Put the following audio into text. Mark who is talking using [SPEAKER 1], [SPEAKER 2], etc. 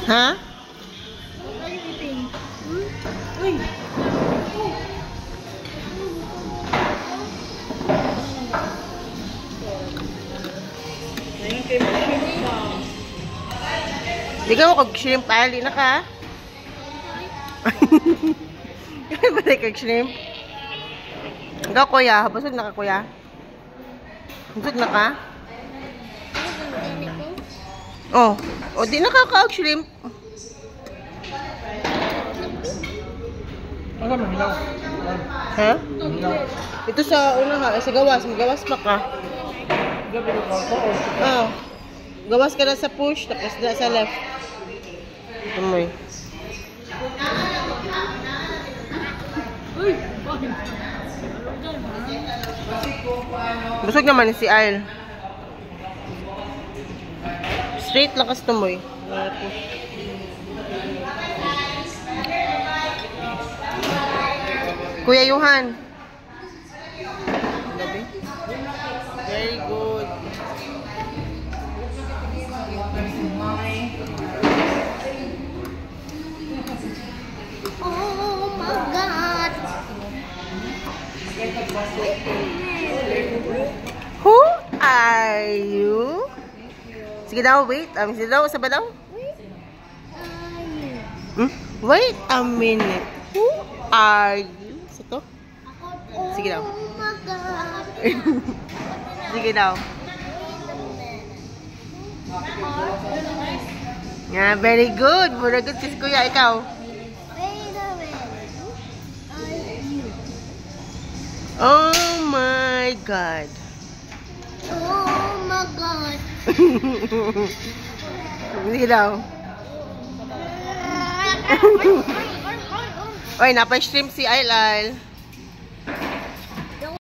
[SPEAKER 1] Ha?
[SPEAKER 2] What are you eating? Uy! Ngayon kayo mag-shrimp pa.
[SPEAKER 1] Di ka mo kag-shrimp, Ali na ka? Kaya ba kag-shrimp? Ikaw, kuya. Busog na ka, kuya? Busog na ka? Oh. O, di na ka shrimp.
[SPEAKER 3] Ano ba, hilaw?
[SPEAKER 1] Ha?
[SPEAKER 3] Hilaw.
[SPEAKER 1] Ito sa una ha. Sa gawas. Magawas pa ka.
[SPEAKER 3] Gabi ko pa.
[SPEAKER 1] Oh. Gawas ka na sa push. Tapos na sa left. Tumoy.
[SPEAKER 2] Uy!
[SPEAKER 1] Busog naman si Ail. Straight lang kasi tumoy. Kuya Yuhan. Very good.
[SPEAKER 2] Oh my God!
[SPEAKER 1] Who are you? Sige daw, wait. Sige daw, sabi daw. Wait a minute. Who are you? Sa to? Sige daw.
[SPEAKER 2] Oh my God!
[SPEAKER 1] Sige daw. Yeah, very good. Very good sis kuya, ikaw.
[SPEAKER 2] Wait a minute. Who are you?
[SPEAKER 1] Oh my God.
[SPEAKER 2] Oh my God!
[SPEAKER 1] Sige daw. Oy, napay-stream si Ailal.